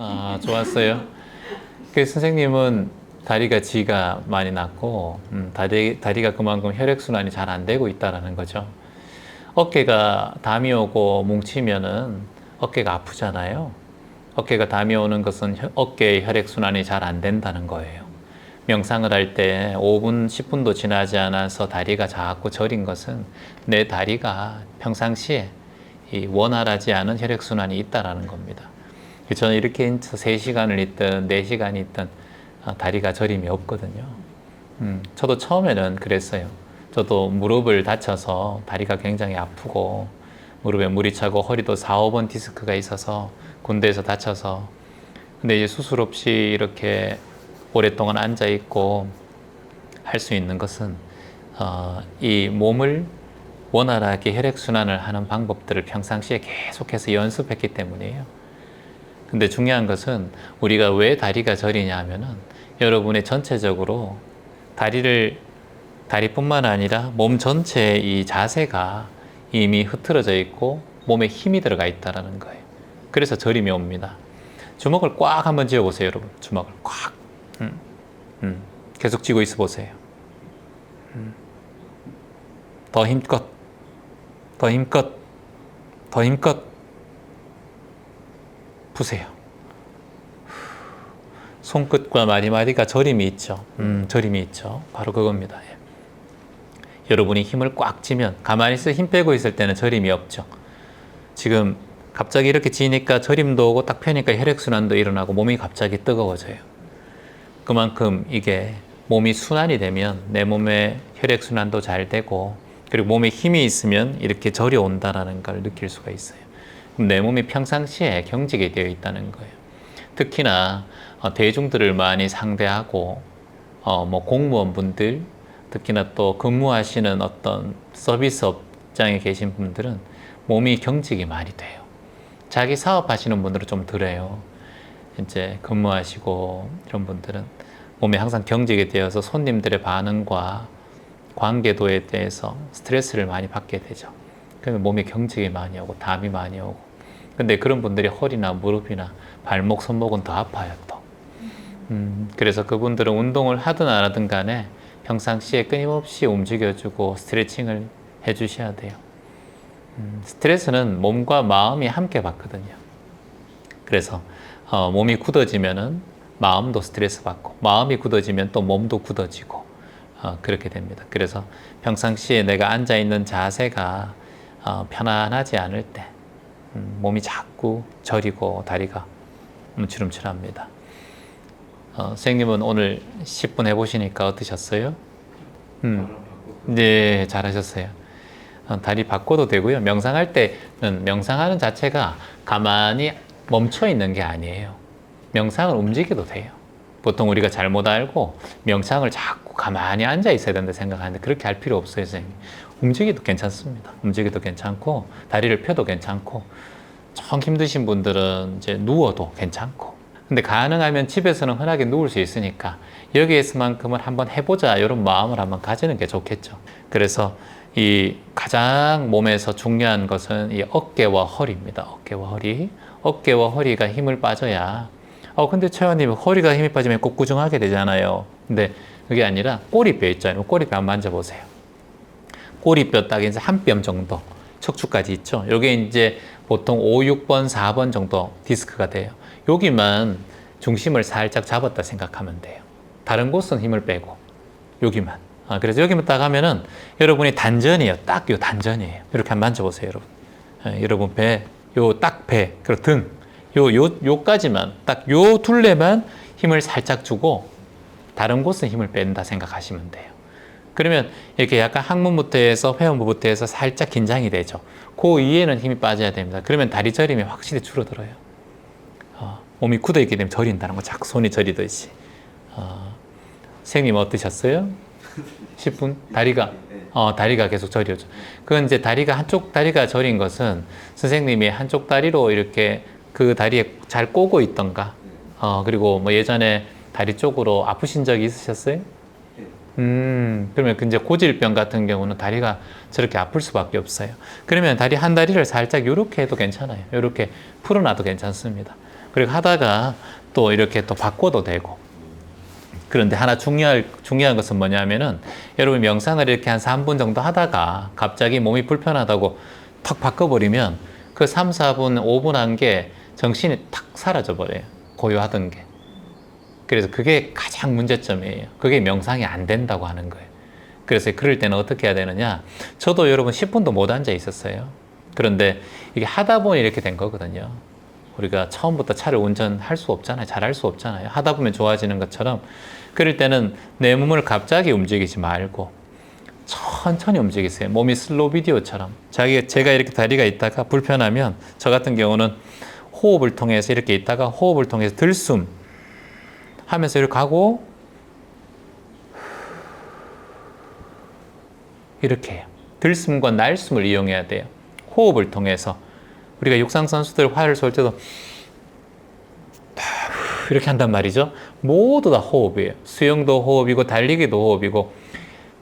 아, 좋았어요. 그 선생님은 다리가 지가 많이 났고, 다리가 그만큼 혈액순환이 잘 안 되고 있다라는 거죠. 어깨가 담이 오고 뭉치면은 어깨가 아프잖아요. 어깨가 담이 오는 것은 어깨의 혈액순환이 잘 안 된다는 거예요. 명상을 할 때 5분, 10분도 지나지 않아서 다리가 자꾸 저린 것은 내 다리가 평상시에 이 원활하지 않은 혈액순환이 있다라는 겁니다. 저는 이렇게 3시간을 있든 4시간이 있든 다리가 저림이 없거든요. 저도 처음에는 그랬어요. 저도 무릎을 다쳐서 다리가 굉장히 아프고 무릎에 물이 차고 허리도 4, 5번 디스크가 있어서 군대에서 다쳐서 근데 이제 수술 없이 이렇게 오랫동안 앉아 있고 할 수 있는 것은 이 몸을 원활하게 혈액순환을 하는 방법들을 평상시에 계속해서 연습했기 때문이에요. 근데 중요한 것은 우리가 왜 다리가 저리냐 하면은 여러분의 전체적으로 다리뿐만 아니라 몸 전체의 이 자세가 이미 흐트러져 있고 몸에 힘이 들어가 있다는 거예요. 그래서 저림이 옵니다. 주먹을 꽉 한번 쥐어 보세요, 여러분. 주먹을 꽉. 계속 쥐고 있어 보세요. 더 힘껏, 더 힘껏, 더 힘껏 푸세요. 손끝과 마디마디가 저림이 있죠. 저림이 있죠. 바로 그겁니다. 예. 여러분이 힘을 꽉 쥐면 가만히 있어 힘 빼고 있을 때는 저림이 없죠. 지금 갑자기 이렇게 쥐니까 저림도 오고 딱 펴니까 혈액순환도 일어나고 몸이 갑자기 뜨거워져요. 그만큼 이게 몸이 순환이 되면 내 몸의 혈액순환도 잘 되고 그리고 몸에 힘이 있으면 이렇게 절이 온다는 걸 느낄 수가 있어요. 그럼 내 몸이 평상시에 경직이 되어 있다는 거예요. 특히나 대중들을 많이 상대하고 뭐 공무원분들 특히나 또 근무하시는 어떤 서비스 업장에 계신 분들은 몸이 경직이 많이 돼요. 자기 사업하시는 분들은 좀 덜해요. 이제 근무하시고 이런 분들은 몸이 항상 경직이 되어서 손님들의 반응과 관계도에 대해서 스트레스를 많이 받게 되죠. 그러면 몸에 경직이 많이 오고 담이 많이 오고 근데 그런 분들이 허리나 무릎이나 발목, 손목은 더 아파요 또. 그래서 그분들은 운동을 하든 안 하든 간에 평상시에 끊임없이 움직여주고 스트레칭을 해주셔야 돼요. 스트레스는 몸과 마음이 함께 받거든요. 그래서 몸이 굳어지면은 마음도 스트레스 받고 마음이 굳어지면 또 몸도 굳어지고 그렇게 됩니다. 그래서 평상시에 내가 앉아있는 자세가 편안하지 않을 때 몸이 자꾸 저리고 다리가 움츠름츠합니다. 선생님은 오늘 10분 해보시니까 어떠셨어요? 네, 잘하셨어요. 다리 바꿔도 되고요. 명상할 때는 명상하는 자체가 가만히 멈춰 있는 게 아니에요. 명상을 움직여도 돼요. 보통 우리가 잘못 알고 명상을 자꾸 가만히 앉아 있어야 된다 생각하는데 그렇게 할 필요 없어요, 선생님. 움직여도 괜찮습니다. 움직여도 괜찮고 다리를 펴도 괜찮고 좀 힘드신 분들은 이제 누워도 괜찮고 근데 가능하면 집에서는 흔하게 누울 수 있으니까 여기에서만큼은 한번 해보자 이런 마음을 한번 가지는 게 좋겠죠. 그래서 이 가장 몸에서 중요한 것은 이 어깨와 허리입니다. 어깨와 허리. 어깨와 허리가 힘을 빠져야 근데 최원님 허리가 힘이 빠지면 꼭 구정하게 되잖아요. 근데 그게 아니라 꼬리뼈 있잖아요. 꼬리뼈 한번 만져보세요. 꼬리뼈 딱 이제 한 뼘 정도 척추까지 있죠. 요게 이제 보통 5, 6번, 4번 정도 디스크가 돼요. 여기만 중심을 살짝 잡았다 생각하면 돼요. 다른 곳은 힘을 빼고 여기만. 그래서 여기만 딱 하면은 여러분이 단전이에요. 딱 요 단전이에요. 이렇게 한번 만져보세요, 여러분. 여러분 배, 요 딱 배, 그리고 등, 요까지만 딱 요 둘레만 힘을 살짝 주고 다른 곳은 힘을 뺀다 생각하시면 돼요. 그러면 이렇게 약간 항문부터 해서 회원부부터 해서 살짝 긴장이 되죠. 그 위에는 힘이 빠져야 됩니다. 그러면 다리 저림이 확실히 줄어들어요. 몸이 굳어있기 때문에 저린다는 거, 자꾸 손이 저리듯이. 선생님 어떠셨어요? 10분? 다리가 계속 저려져. 그건 이제 한쪽 다리가 저린 것은 선생님이 한쪽 다리로 이렇게 그 다리에 잘 꼬고 있던가, 그리고 뭐 예전에 다리 쪽으로 아프신 적이 있으셨어요? 그러면 이제 고질병 같은 경우는 다리가 저렇게 아플 수밖에 없어요. 그러면 한 다리를 살짝 이렇게 해도 괜찮아요. 이렇게 풀어놔도 괜찮습니다. 그리고 하다가 또 이렇게 또 바꿔도 되고. 그런데 하나 중요한 것은 뭐냐면은 여러분 명상을 이렇게 한 3분 정도 하다가 갑자기 몸이 불편하다고 탁 바꿔버리면 그 3, 4분, 5분 한 게 정신이 탁 사라져 버려요. 고요하던 게. 그래서 그게 가장 문제점이에요. 그게 명상이 안 된다고 하는 거예요. 그래서 그럴 때는 어떻게 해야 되느냐. 저도 여러분 10분도 못 앉아 있었어요. 그런데 이게 하다 보니 이렇게 된 거거든요. 우리가 처음부터 차를 운전할 수 없잖아요. 잘할 수 없잖아요. 하다 보면 좋아지는 것처럼 그럴 때는 내 몸을 갑자기 움직이지 말고 천천히 움직이세요. 몸이 슬로우 비디오처럼. 제가 이렇게 다리가 있다가 불편하면 저 같은 경우는 호흡을 통해서 이렇게 있다가 호흡을 통해서 들숨 하면서 이렇게 하고 이렇게 해요. 들숨과 날숨을 이용해야 돼요. 호흡을 통해서. 우리가 육상 선수들 활을 쏠 때도 이렇게 한단 말이죠. 모두 다 호흡이에요. 수영도 호흡이고 달리기도 호흡이고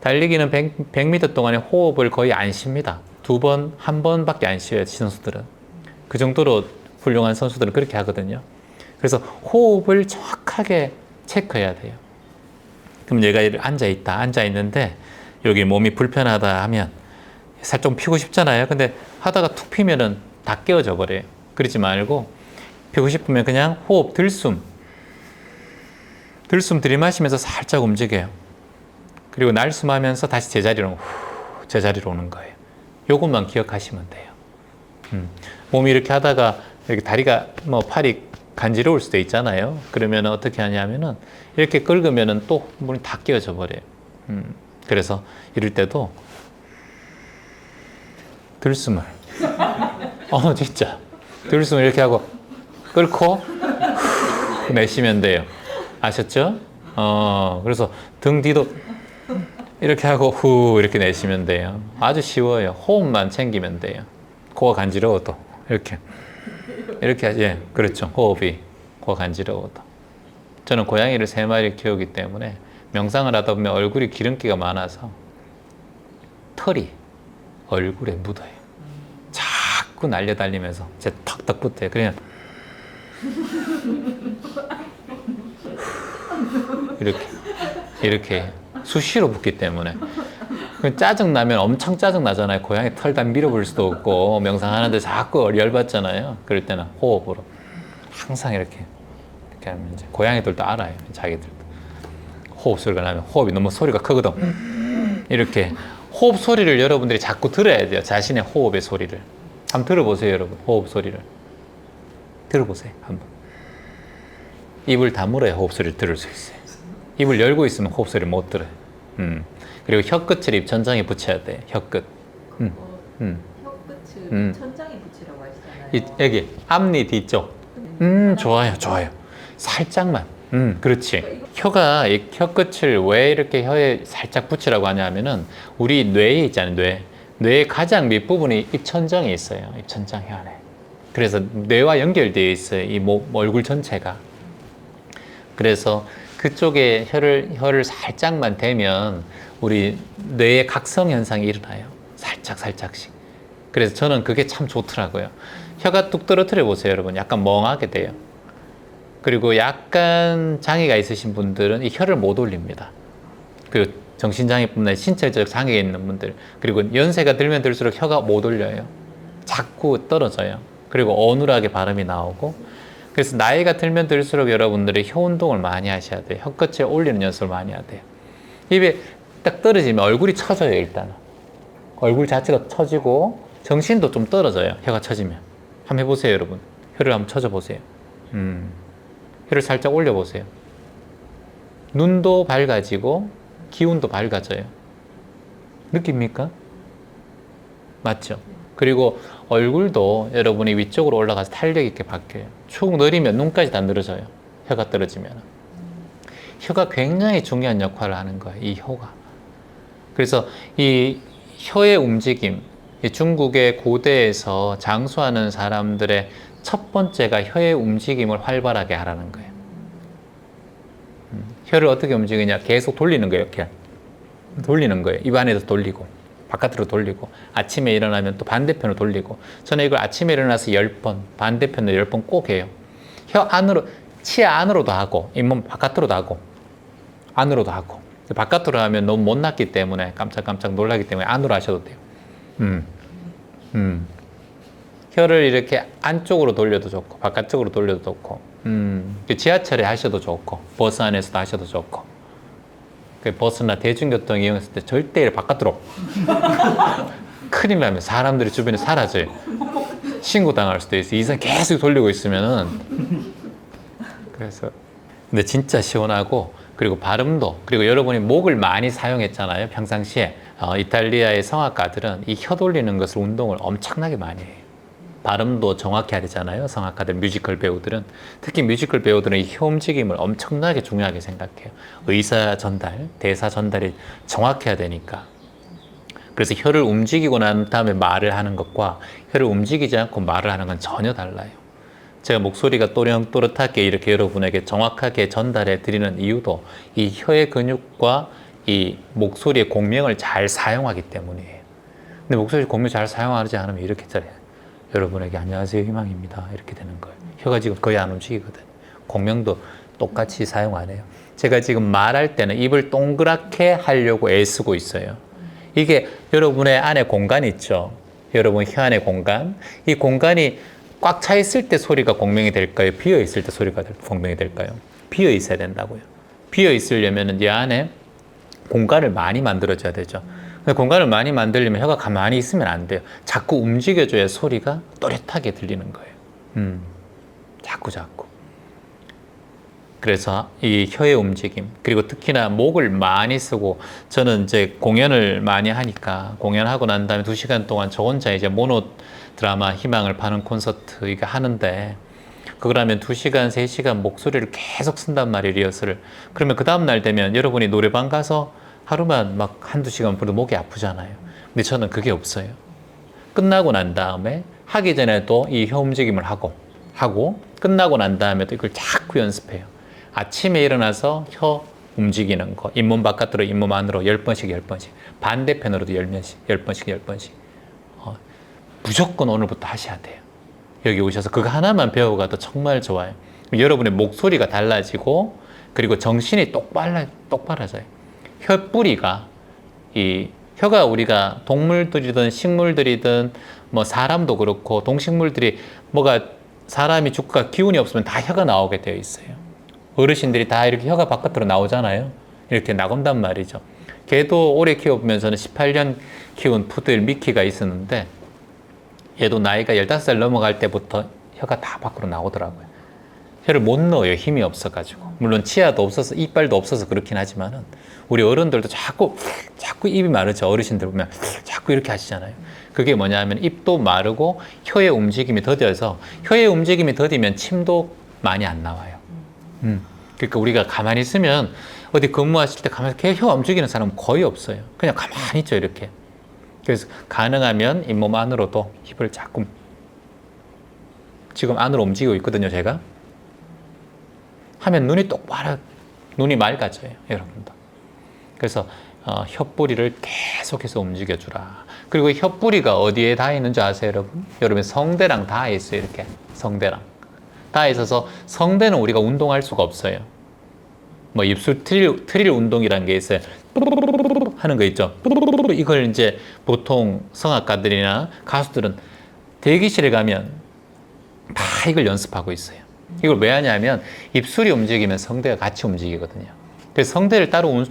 달리기는 100m 동안에 호흡을 거의 안 쉽니다. 한 번밖에 안 쉬어요. 선수들은. 그 정도로 훌륭한 선수들은 그렇게 하거든요. 그래서 호흡을 정확하게 체크해야 돼요. 그럼 얘가 앉아 있는데 여기 몸이 불편하다 하면 살짝 피고 싶잖아요. 근데 하다가 툭 피면은 다 깨어져 버려요. 그러지 말고 피고 싶으면 그냥 호흡 들숨 들이마시면서 살짝 움직여요. 그리고 날숨하면서 다시 제자리로 오는 거예요. 요것만 기억하시면 돼요. 몸이 이렇게 하다가 이렇게 다리가 팔이 간지러울 수도 있잖아요. 그러면 어떻게 하냐면은 이렇게 긁으면은 또 물이 다 끼어져 버려요. 그래서 이럴 때도 들숨을 진짜 들숨을 이렇게 하고 끓고 내쉬면 돼요. 아셨죠? 그래서 등 뒤도 이렇게 하고 후 이렇게 내쉬면 돼요. 아주 쉬워요. 호흡만 챙기면 돼요. 코가 간지러워도 이렇게 하지. 그렇죠. 호흡이 코가 간지러워도. 저는 고양이를 3마리 키우기 때문에 명상을 하다 보면 얼굴이 기름기가 많아서 털이 얼굴에 묻어요. 자꾸 날려달리면서 제 턱턱 붙어요. 그냥 이렇게 수시로 붙기 때문에 짜증 나면 엄청 짜증 나잖아요. 고양이 털 다 밀어볼 수도 없고 명상하는데 자꾸 열받잖아요. 그럴 때는 호흡으로 항상 이렇게 하면 이제 고양이들도 알아요. 자기들도 호흡 소리가 나면 호흡이 너무 소리가 크거든. 이렇게 호흡 소리를 여러분들이 자꾸 들어야 돼요. 자신의 호흡의 소리를 한번 들어보세요. 여러분 호흡 소리를 들어보세요. 한번 입을 다물어야 호흡 소리를 들을 수 있어요. 입을 열고 있으면 호흡 소리를 못 들어요. 그리고 혀끝을 입 천장에 붙여야 돼. 혀끝. 혀끝을 천장에 붙이라고 하시잖아요. 여기 앞니 뒤쪽. 좋아요. 살짝만. 그렇지. 혀가 이 혀끝을 왜 이렇게 혀에 살짝 붙이라고 하냐면은 우리 뇌에 있잖아요. 뇌의 가장 밑부분이 입천장에 있어요. 입천장 혀 안에. 그래서 뇌와 연결되어 있어요. 이 얼굴 전체가. 그래서 그쪽에 혀를 살짝만 대면 우리 뇌의 각성 현상이 일어나요. 살짝씩. 그래서 저는 그게 참 좋더라고요. 혀가 뚝 떨어뜨려 보세요, 여러분. 약간 멍하게 돼요. 그리고 약간 장애가 있으신 분들은 이 혀를 못 올립니다. 그리고 정신장애뿐만 아니라 신체적 장애가 있는 분들, 그리고 연세가 들면 들수록 혀가 못 올려요. 자꾸 떨어져요. 그리고 어눌하게 발음이 나오고. 그래서 나이가 들면 들수록 여러분들이 혀 운동을 많이 하셔야 돼요. 혀끝에 올리는 연습을 많이 해야 돼요. 입에 딱 떨어지면 얼굴이 처져요. 일단 얼굴 자체가 처지고 정신도 좀 떨어져요. 혀가 처지면. 한번 해보세요, 여러분. 혀를 한번 쳐져보세요. 혀를 살짝 올려보세요. 눈도 밝아지고 기운도 밝아져요. 느낍니까? 맞죠? 그리고 얼굴도 여러분이 위쪽으로 올라가서 탄력 있게 바뀌어요. 축 내리면 눈까지 다 늘어져요. 혀가 떨어지면. 혀가 굉장히 중요한 역할을 하는 거예요. 이 혀가. 그래서 이 혀의 움직임, 이 중국의 고대에서 장수하는 사람들의 첫 번째가 혀의 움직임을 활발하게 하라는 거예요. 혀를 어떻게 움직이냐? 계속 돌리는 거예요. 이렇게 돌리는 거예요. 입 안에서 돌리고 바깥으로 돌리고 아침에 일어나면 또 반대편으로 돌리고. 저는 이걸 아침에 일어나서 10번, 반대편으로 10번 꼭 해요. 혀 안으로, 치아 안으로도 하고, 잇몸 바깥으로도 하고, 안으로도 하고. 바깥으로 하면 너무 못 났기 때문에 깜짝깜짝 놀라기 때문에 안으로 하셔도 돼요. 혀를 이렇게 안쪽으로 돌려도 좋고, 바깥쪽으로 돌려도 좋고, 지하철에 하셔도 좋고, 버스 안에서도 하셔도 좋고. 버스나 대중교통 이용했을 때 절대 바깥으로. 큰일 나면 사람들이 주변에 사라져요. 신고당할 수도 있어요. 이상 계속 돌리고 있으면은. 그래서. 근데 진짜 시원하고, 그리고 발음도, 그리고 여러분이 목을 많이 사용했잖아요. 평상시에. 이탈리아의 성악가들은 이 혀 돌리는 것을 운동을 엄청나게 많이 해요. 발음도 정확히 해야 되잖아요. 성악가들, 뮤지컬 배우들은. 특히 뮤지컬 배우들은 이 혀 움직임을 엄청나게 중요하게 생각해요. 의사 전달, 대사 전달이 정확해야 되니까. 그래서 혀를 움직이고 난 다음에 말을 하는 것과 혀를 움직이지 않고 말을 하는 건 전혀 달라요. 제가 목소리가 또렷또렷하게 이렇게 여러분에게 정확하게 전달해 드리는 이유도 이 혀의 근육과 이 목소리의 공명을 잘 사용하기 때문이에요. 근데 목소리 공명 잘 사용하지 않으면 이렇게 잘해요. 여러분에게 안녕하세요 희망입니다 이렇게 되는 거예요. 혀가 지금 거의 안 움직이거든. 공명도 똑같이 사용 안 해요. 제가 지금 말할 때는 입을 동그랗게 하려고 애쓰고 있어요. 이게 여러분의 안에 공간이 있죠. 여러분 혀 안에 공간. 이 공간이 꽉 차 있을 때 소리가 공명이 될까요? 비어 있을 때 소리가 공명이 될까요? 비어 있어야 된다고요. 비어 있으려면 이 안에 공간을 많이 만들어줘야 되죠. 근데 공간을 많이 만들려면 혀가 가만히 있으면 안 돼요. 자꾸 움직여줘야 소리가 또렷하게 들리는 거예요. 자꾸. 그래서 이 혀의 움직임, 그리고 특히나 목을 많이 쓰고, 저는 이제 공연을 많이 하니까, 공연하고 난 다음에 2시간 동안 저 혼자 이제 모노 드라마 희망을 파는 콘서트 이거 하는데, 그거라면 2시간, 3시간 목소리를 계속 쓴단 말이에요, 리허설을. 그러면 그 다음날 되면 여러분이 노래방 가서 하루만 막 1-2시간 부르도 목이 아프잖아요. 근데 저는 그게 없어요. 끝나고 난 다음에 하기 전에도 이 혀 움직임을 하고 끝나고 난 다음에도 이걸 자꾸 연습해요. 아침에 일어나서 혀 움직이는 거, 잇몸 바깥으로 잇몸 안으로 10번씩 10번씩, 반대편으로도 10번씩 10번씩. 무조건 오늘부터 하셔야 돼요. 여기 오셔서 그거 하나만 배워가도 정말 좋아요. 여러분의 목소리가 달라지고, 그리고 정신이 똑바라져요. 혀뿌리가, 이 혀가 우리가 동물들이든 식물들이든 뭐 사람도 그렇고 동식물들이 뭐가 사람이 죽고 기운이 없으면 다 혀가 나오게 되어 있어요. 어르신들이 다 이렇게 혀가 바깥으로 나오잖아요. 이렇게 나온단 말이죠. 걔도 오래 키워보면 저는 18년 키운 푸들 미키가 있었는데, 얘도 나이가 15살 넘어갈 때부터 혀가 다 밖으로 나오더라고요. 혀를 못 넣어요. 힘이 없어가지고. 물론 치아도 없어서, 이빨도 없어서 그렇긴 하지만은, 우리 어른들도 자꾸 입이 마르죠. 어르신들 보면 자꾸 이렇게 하시잖아요. 그게 뭐냐면 입도 마르고 혀의 움직임이 더뎌서, 혀의 움직임이 더디면 침도 많이 안 나와요. 그러니까 우리가 가만히 있으면, 어디 근무하실 때 가만히 혀 움직이는 사람은 거의 없어요. 그냥 가만히 있죠, 이렇게. 그래서 가능하면 잇몸 안으로도 힙을 자꾸, 지금 안으로 움직이고 있거든요, 제가. 하면 눈이 맑아져요, 여러분도. 그래서 혀뿌리를 계속해서 움직여주라. 그리고 혀뿌리가 어디에 닿아 있는지 아세요, 여러분? 여러분 성대랑 닿아 있어요, 이렇게. 성대랑 닿아 있어서, 성대는 우리가 운동할 수가 없어요. 뭐 입술 트릴 운동이라는 게 있어요. 하는 거 있죠. 이걸 이제 보통 성악가들이나 가수들은 대기실에 가면 다 이걸 연습하고 있어요. 이걸 왜 하냐면 입술이 움직이면 성대가 같이 움직이거든요. 그래서 성대를 따로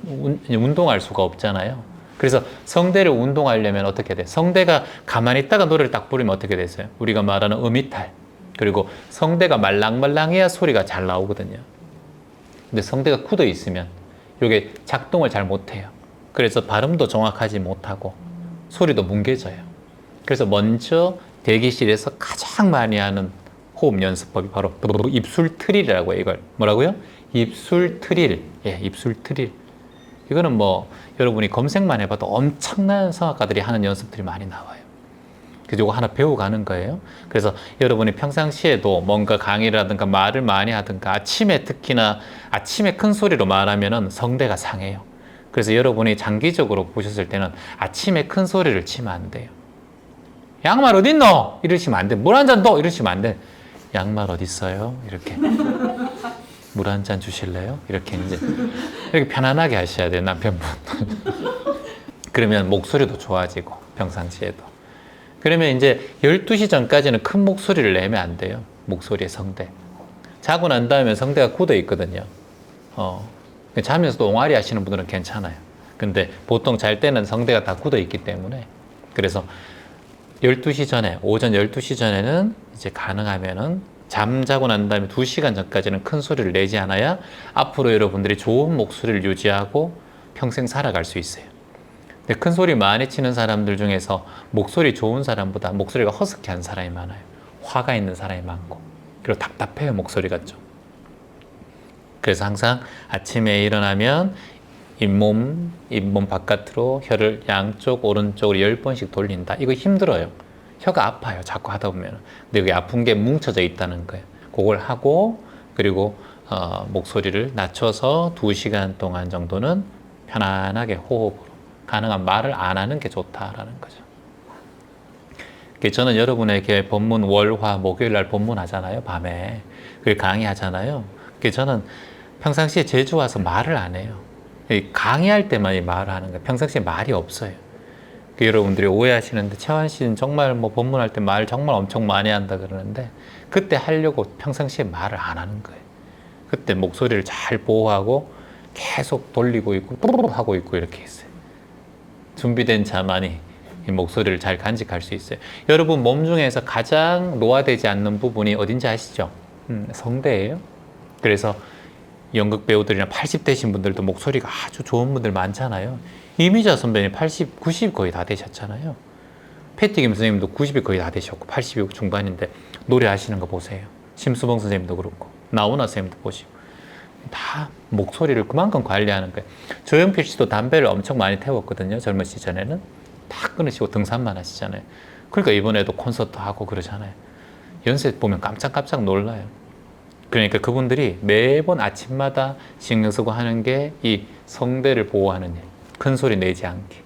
운동할 수가 없잖아요. 그래서 성대를 운동하려면 어떻게 돼? 성대가 가만히 있다가 노래를 딱 부르면 어떻게 되세요? 우리가 말하는 음이탈. 그리고 성대가 말랑말랑해야 소리가 잘 나오거든요. 근데 성대가 굳어 있으면 이게 작동을 잘 못해요. 그래서 발음도 정확하지 못하고 소리도 뭉개져요. 그래서 먼저 대기실에서 가장 많이 하는 호흡 연습법이 바로 입술 트릴이라고 해요. 이걸 뭐라고요? 입술 트릴. 예, 입술 트릴. 이거는 뭐 여러분이 검색만 해봐도 엄청난 성악가들이 하는 연습들이 많이 나와요. 그래서 이거 하나 배워가는 거예요. 그래서 여러분이 평상시에도 뭔가 강의라든가 말을 많이 하든가, 아침에 특히나 아침에 큰 소리로 말하면은 성대가 상해요. 그래서 여러분이 장기적으로 보셨을 때는 아침에 큰 소리를 치면 안 돼요. 양말 어딨노? 이러시면 안 돼. 물 한 잔 더? 이러시면 안 돼. 양말 어디 있어요? 이렇게 물 한 잔 주실래요? 이렇게 이제 이렇게 편안하게 하셔야 돼요, 남편분. 그러면 목소리도 좋아지고 평상시에도. 그러면 이제 12시 전까지는 큰 목소리를 내면 안 돼요. 목소리의 성대. 자고 난 다음에 성대가 굳어 있거든요. 자면서도 옹알이 하시는 분들은 괜찮아요. 근데 보통 잘 때는 성대가 다 굳어 있기 때문에, 그래서 12시 전에, 오전 12시 전에는 이제 가능하면은 잠자고 난 다음에 2시간 전까지는 큰 소리를 내지 않아야 앞으로 여러분들이 좋은 목소리를 유지하고 평생 살아갈 수 있어요. 근데 큰 소리 많이 치는 사람들 중에서 목소리 좋은 사람보다 목소리가 허스키한 사람이 많아요. 화가 있는 사람이 많고, 그리고 답답해요, 목소리가 좀. 그래서 항상 아침에 일어나면 잇몸 바깥으로 혀를 양쪽 오른쪽으로 10번씩 돌린다. 이거 힘들어요. 혀가 아파요, 자꾸 하다 보면. 근데 여기 아픈 게 뭉쳐져 있다는 거예요. 그걸 하고, 그리고 목소리를 낮춰서 2시간 동안 정도는 편안하게 호흡으로, 가능한 말을 안 하는 게 좋다라는 거죠. 저는 여러분에게 법문 월화 목요일 날 법문 하잖아요, 밤에. 그걸 강의하잖아요. 저는 평상시에 제주 와서 말을 안 해요. 강의할 때만 말을 하는 거예요. 평상시에 말이 없어요. 여러분들이 오해하시는데, 채환 씨는 정말 뭐 법문할 때 말 정말 엄청 많이 한다 그러는데, 그때 하려고 평상시에 말을 안 하는 거예요. 그때 목소리를 잘 보호하고 계속 돌리고 있고 뚜루루 하고 있고 이렇게 있어요. 준비된 자만이 이 목소리를 잘 간직할 수 있어요. 여러분 몸 중에서 가장 노화되지 않는 부분이 어딘지 아시죠? 성대예요. 그래서 연극 배우들이나 80대신 분들도 목소리가 아주 좋은 분들 많잖아요. 이미자 선배님 80, 90 거의 다 되셨잖아요. 패티김 선생님도 90이 거의 다 되셨고 80이 중반인데 노래하시는 거 보세요. 심수봉 선생님도 그렇고 나훈아 선생님도 보시고 다 목소리를 그만큼 관리하는 거예요. 조영필 씨도 담배를 엄청 많이 태웠거든요. 젊은 시절에는 다 끊으시고 등산만 하시잖아요. 그러니까 이번에도 콘서트 하고 그러잖아요. 연세 보면 깜짝깜짝 놀라요. 그러니까 그분들이 매번 아침마다 신경 쓰고 하는 게 이 성대를 보호하는 일, 큰 소리 내지 않게,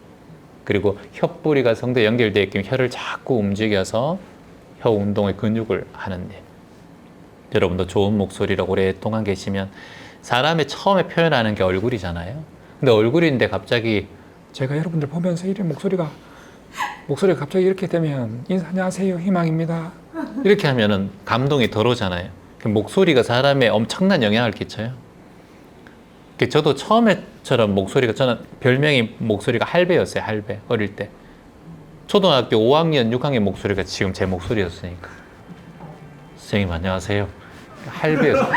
그리고 혀뿌리가 성대에 연결되어 있기 때문에 혀를 자꾸 움직여서 혀 운동의 근육을 하는 일. 여러분도 좋은 목소리로 오랫동안 계시면, 사람의 처음에 표현하는 게 얼굴이잖아요. 근데 얼굴인데 갑자기 제가 여러분들 보면서 이런 목소리가 갑자기 이렇게 되면 안녕하세요 희망입니다. 이렇게 하면은 감동이 덜 오잖아요. 목소리가 사람에 엄청난 영향을 끼쳐요. 저도 처음에처럼 목소리가, 저는 별명이 목소리가 할배였어요. 할배, 어릴 때. 초등학교 5학년, 6학년 목소리가 지금 제 목소리였으니까. 선생님 안녕하세요. 할배였어요.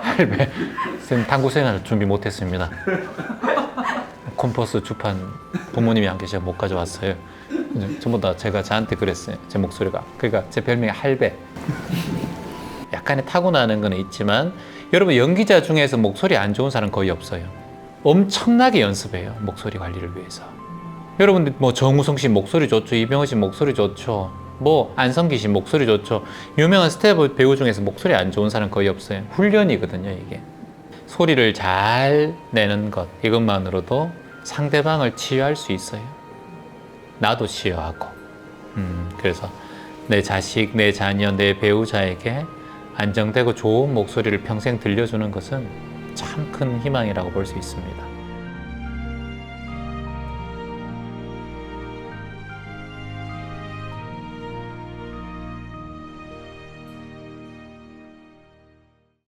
할배. 선생님 탐구 생활 준비 못했습니다. 컴퍼스 주판 부모님이 안 계셔서 못 가져왔어요. 전부 다 제가 저한테 그랬어요. 제 목소리가. 그러니까 제 별명이 할배. 약간의 타고나는 건 있지만, 여러분 연기자 중에서 목소리 안 좋은 사람 거의 없어요. 엄청나게 연습해요, 목소리 관리를 위해서. 여러분들 뭐 정우성 씨 목소리 좋죠, 이병헌 씨 목소리 좋죠, 뭐 안성기 씨 목소리 좋죠. 유명한 스텝 배우 중에서 목소리 안 좋은 사람 거의 없어요. 훈련이거든요, 이게. 소리를 잘 내는 것, 이것만으로도 상대방을 치유할 수 있어요. 나도 치유하고. 그래서 내 자식, 내 자녀, 내 배우자에게 안정되고 좋은 목소리를 평생 들려주는 것은 참 큰 희망이라고 볼 수 있습니다.